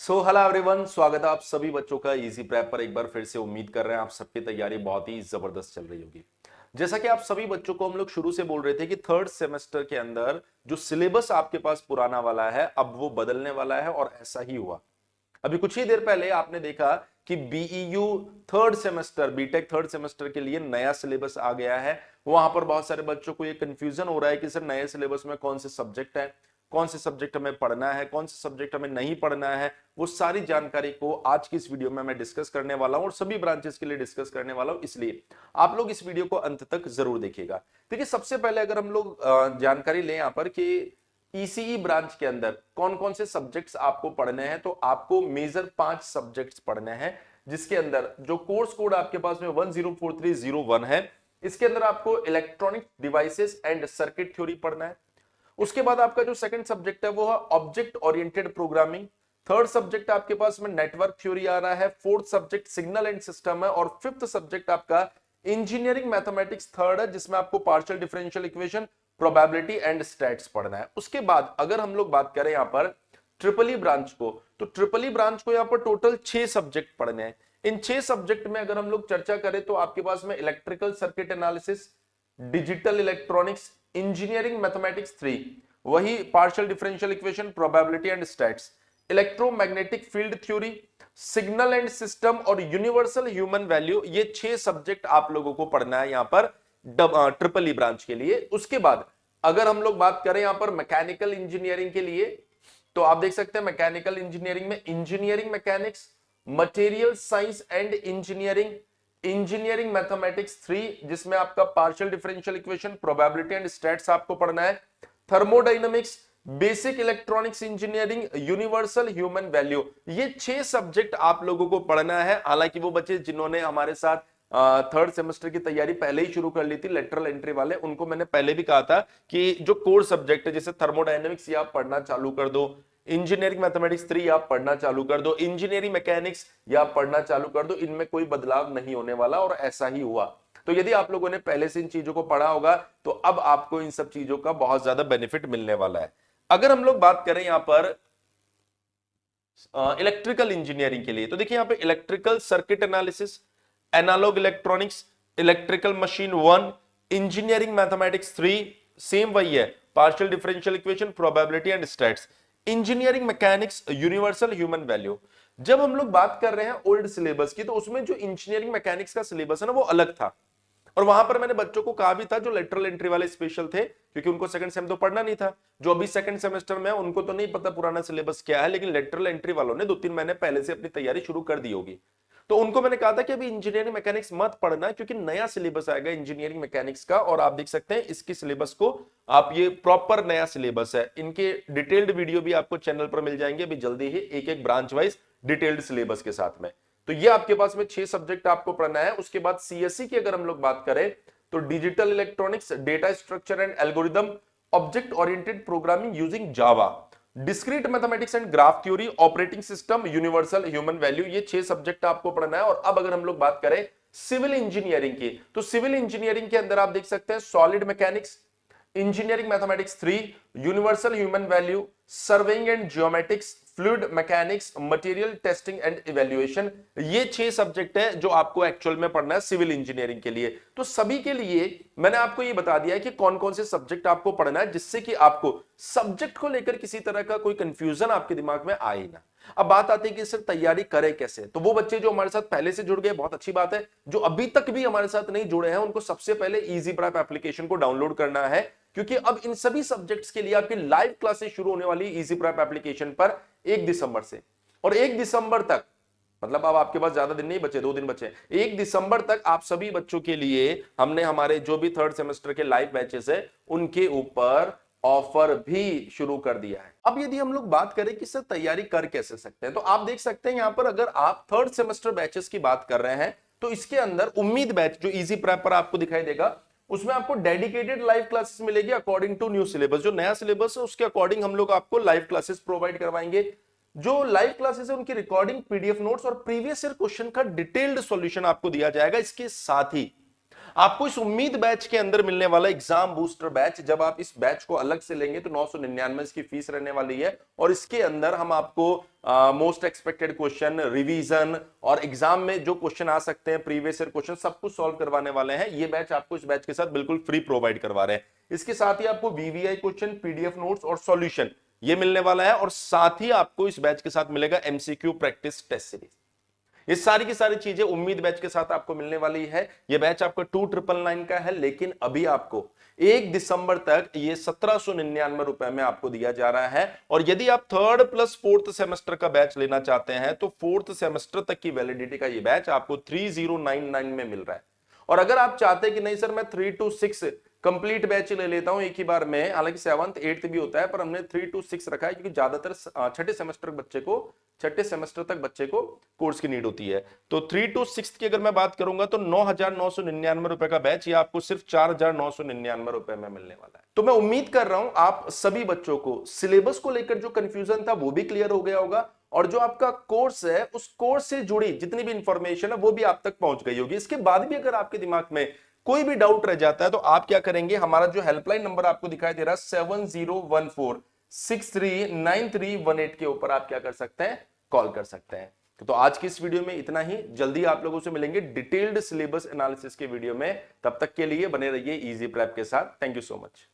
Hello everyone, स्वागत है आप सभी बच्चों का इजी प्रेप पर। एक बार फिर से उम्मीद कर रहे हैं आप सबकी तैयारी बहुत ही जबरदस्त चल रही होगी। जैसा कि आप सभी बच्चों को हम लोग शुरू से बोल रहे थे कि थर्ड सेमेस्टर के अंदर जो सिलेबस आपके पास पुराना वाला है अब वो बदलने वाला है, और ऐसा ही हुआ। अभी कुछ ही देर पहले आपने देखा कि BEU third semester, BTech third semester के लिए नया सिलेबस आ गया है। वहां पर बहुत सारे बच्चों को ये कंफ्यूजन हो रहा है कि सर नए सिलेबस में कौन से सब्जेक्ट है, कौन से सब्जेक्ट हमें पढ़ना है, कौन से सब्जेक्ट हमें नहीं पढ़ना है। वो सारी जानकारी को आज की इस वीडियो में मैं डिस्कस करने वाला हूं, और सभी ब्रांचेस के लिए डिस्कस करने वाला हूं, इसलिए आप लोग इस वीडियो को अंत तक जरूर देखिएगा। देखिए, सबसे पहले अगर हम लोग जानकारी लें यहां पर कि ईसीई ब्रांच के अंदर कौन कौन से सब्जेक्ट्स आपको पढ़ने हैं, तो आपको मेजर 5 सब्जेक्ट्स पढ़ने हैं, जिसके अंदर जो कोर्स कोड आपके पास में 104301 है, इसके अंदर आपको electronic devices and circuit theory पढ़ना है। उसके बाद आपका जो सेकंड सब्जेक्ट है वो है object oriented programming. Third subject आपके पास में नेटवर्क थ्योरी आ रहा है। Fourth subject signal and system है, और फिफ्थ सब्जेक्ट आपका इंजीनियरिंग मैथमेटिक्स थर्ड है, जिसमें आपको partial differential equation, probability and stats पढ़ना है। उसके बाद अगर हम लोग बात करें यहां पर ट्रिपल ई ब्रांच को, तो ट्रिपल ई ब्रांच को यहां पर टोटल 6 सब्जेक्ट पढ़ने हैं। इन 6 सब्जेक्ट में अगर हम लोग चर्चा करें तो आपके पास में electrical circuit analysis, digital electronics, engineering mathematics 3, वही partial differential equation, probability and stats, electromagnetic field theory, signal and system और यूनिवर्सल ह्यूमन वैल्यू। ये 6 सब्जेक्ट आप लोगों को पढ़ना है यहां पर ट्रिपल ई ब्रांच के लिए। उसके बाद अगर हम लोग बात करें यहां पर मैकेनिकल इंजीनियरिंग के लिए, तो आप देख सकते हैं मैकेनिकल इंजीनियरिंग में engineering mechanics, material science and engineering, engineering mathematics 3, जिसमें आपका partial differential equation, probability and stats आपको पढ़ना है, thermodynamics, basic electronics engineering, universal human value. ये 6 सब्जेक्ट आप लोगों को पढ़ना है। हालांकि वो बच्चे जिन्होंने हमारे साथ थर्ड सेमेस्टर की तैयारी पहले ही शुरू कर ली थी, लेटरल एंट्री वाले, उनको मैंने पहले भी कहा था कि जो कोर सब्जेक्ट है जैसे थर्मोडायनेमिक्स, ये आप पढ़ना चालू कर दो, इंजीनियरिंग मैथमेटिक्स 3 आप पढ़ना चालू कर दो, इंजीनियरिंग मैकेनिक्स या आप पढ़ना चालू कर दो। इनमें कोई बदलाव नहीं होने वाला, और ऐसा ही हुआ। तो यदि आप लोगों ने पहले से इन चीजों को पढ़ा होगा तो अब आपको इन सब चीजों का बहुत ज्यादा बेनिफिट मिलने वाला है। अगर हम लोग बात करें यहां पर इलेक्ट्रिकल इंजीनियरिंग के लिए, तो देखिए यहां पे electrical circuit analysis, analog electronics, electrical machine 1, engineering mathematics 3, same वही है, partial differential equation, probability and stats, engineering mechanics, universal human value. जब हम लोग बात कर रहे हैं ओल्ड सिलेबस की, तो उसमें जो इंजीनियरिंग मैकेनिक्स का सिलेबस है ना, वो अलग था। और वहां पर मैंने बच्चों को कहा भी था जो लेटरल एंट्री वाले स्पेशल थे, क्योंकि उनको सेकंड सेम तो पढ़ना नहीं था। जो अभी सेकंड सेमेस्टर में है उनको तो नहीं पता पुराना सिलेबस क्या है, लेकिन लेटरल एंट्री वालों ने 2-3 महीने पहले से अपनी तैयारी शुरू कर दी होगी। तो उनको मैंने कहा था कि अभी इंजीनियरिंग मैकेनिक्स मत पढ़ना, क्योंकि नया सिलेबस आएगा इंजीनियरिंग मैकेनिक्स का, और आप देख सकते हैं इसकी सिलेबस को, आप ये प्रॉपर नया सिलेबस है। इनके डिटेल्ड वीडियो भी आपको चैनल पर मिल जाएंगे अभी जल्दी ही, एक एक ब्रांच वाइज डिटेल्ड सिलेबस के साथ में। तो ये आपके पास में 6 सब्जेक्ट आपको पढ़ना है। उसके बाद सीएससी की अगर हम लोग बात करें तो digital electronics, data structure and algorithm, object oriented programming using Java, discrete mathematics and graph theory, operating system, universal human value. ये 6 सब्जेक्ट आपको पढ़ना है। और अब अगर हम लोग बात करें सिविल इंजीनियरिंग की, तो सिविल इंजीनियरिंग के अंदर आप देख सकते हैं solid mechanics, engineering mathematics 3, universal human value, surveying and geometrics, fluid mechanics, material testing and evaluation. ये 6 सब्जेक्ट है जो आपको एक्चुअल में पढ़ना है सिविल इंजीनियरिंग के लिए। तो सभी के लिए मैंने आपको ये बता दिया है कि कौन कौन से सब्जेक्ट आपको पढ़ना है, जिससे कि आपको सब्जेक्ट को लेकर किसी तरह का कोई कंफ्यूजन आपके दिमाग में आए ना। अब बात आती है कि सर तैयारी करें कैसे, तो वो बच्चे जो हमारे साथ पहले से जुड़ गए बहुत अच्छी बात है। जो अभी तक भी हमारे साथ नहीं जुड़े हैं उनको सबसे पहले इजी प्रेप एप्लीकेशन को डाउनलोड करना है, क्योंकि अब इन सभी सब्जेक्ट्स के लिए आपकी लाइव क्लासेस शुरू होने वाली इजी प्रेप एप्लीकेशन पर 1 दिसंबर से। और 1 दिसंबर तक, मतलब अब आपके पास ज्यादा दिन नहीं बचे, 2 दिन बचे। 1 दिसंबर तक आप सभी बच्चों के लिए हमने हमारे जो भी थर्ड सेमेस्टर के लाइव बैचेस है उनके ऊपर ऑफर भी शुरू कर दिया है। अब यदि हम लोग बात करें कि सर तैयारी कर कैसे सकते हैं, तो आप देख सकते हैं यहां पर अगर आप थर्ड सेमेस्टर बैचेस की बात कर रहे हैं तो इसके अंदर उम्मीद बैच जो इजी प्रेप पर आपको दिखाई देगा, उसमें आपको डेडिकेटेड लाइव क्लासेस मिलेगी अकॉर्डिंग टू न्यू सिलेबस। जो नया सिलेबस है उसके अकॉर्डिंग हम लोग आपको लाइव क्लासेस प्रोवाइड करवाएंगे। जो लाइव क्लासेस है उनकी रिकॉर्डिंग, पीडीएफ नोट्स और प्रीवियस ईयर क्वेश्चन का डिटेल्ड सॉल्यूशन आपको दिया जाएगा। इसके साथ ही आपको इस उम्मीद बैच के अंदर मिलने वाला एग्जाम बूस्टर बैच, जब आप इस बैच को अलग से लेंगे तो 999 इसकी फीस रहने वाली है, और इसके अंदर हम आपको मोस्ट एक्सपेक्टेड क्वेश्चन, रिवीजन और एग्जाम में जो क्वेश्चन आ सकते हैं, प्रीवियस ईयर क्वेश्चन, सब कुछ सॉल्व करवाने वाले हैं। ये बैच आपको इस बैच के साथ बिल्कुल फ्री प्रोवाइड करवा रहे हैं। इसके साथ ही आपको वीवीआई क्वेश्चन, पीडीएफ नोट्स और सॉल्यूशन ये मिलने वाला है, और साथ ही आपको इस बैच के साथ मिलेगा एमसीक्यू प्रैक्टिस टेस्ट सीरीज। ये सारी की सारी चीजें उम्मीद बैच के साथ आपको मिलने वाली है। ये बैच आपका 2999 का है, लेकिन अभी आपको 1 दिसंबर तक ये 1799 रुपए में आपको दिया जा रहा है। और यदि आप 3rd प्लस 4th सेमेस्टर का बैच लेना चाहते हैं तो 4th सेमेस्टर तक की वैलिडिटी का ये बैच आपको 3099 में मिल रहा है। और अगर आप चाहते हैं कि नहीं सर मैं 3 to 6 कंप्लीट बैच ले लेता हूं एक ही बार में, हालांकि 7th 8th भी होता है, पर हमने 3 to 6 रखा है क्योंकि ज्यादातर छठे सेमेस्टर तक बच्चे को कोर्स की नीड होती है। तो 3 to 6 की अगर मैं बात करूंगा तो 9,999 रुपए का बैच ये आपको सिर्फ 4,999 रुपए में मिलने वाला है। तो मैं उम्मीद कर रहा हूं आप सभी बच्चों को सिलेबस को लेकर जो कंफ्यूजन था वो भी क्लियर हो गया होगा, और जो आपका कोर्स है उस कोर्स से जुड़ी जितनी भी इंफॉर्मेशन है वो भी आप तक पहुंच गई होगी। इसके बाद भी अगर आपके दिमाग में कोई भी डाउट रह जाता है तो आप क्या करेंगे, हमारा जो हेल्पलाइन नंबर आपको दिखाई दे रहा है 7014639318 के ऊपर आप क्या कर सकते हैं, कॉल कर सकते हैं। तो आज की इस वीडियो में इतना ही। जल्दी आप लोगों से मिलेंगे डिटेल्ड सिलेबस एनालिसिस के वीडियो में। तब तक के लिए बने रहिए इजी प्रेप के साथ। Thank you so much.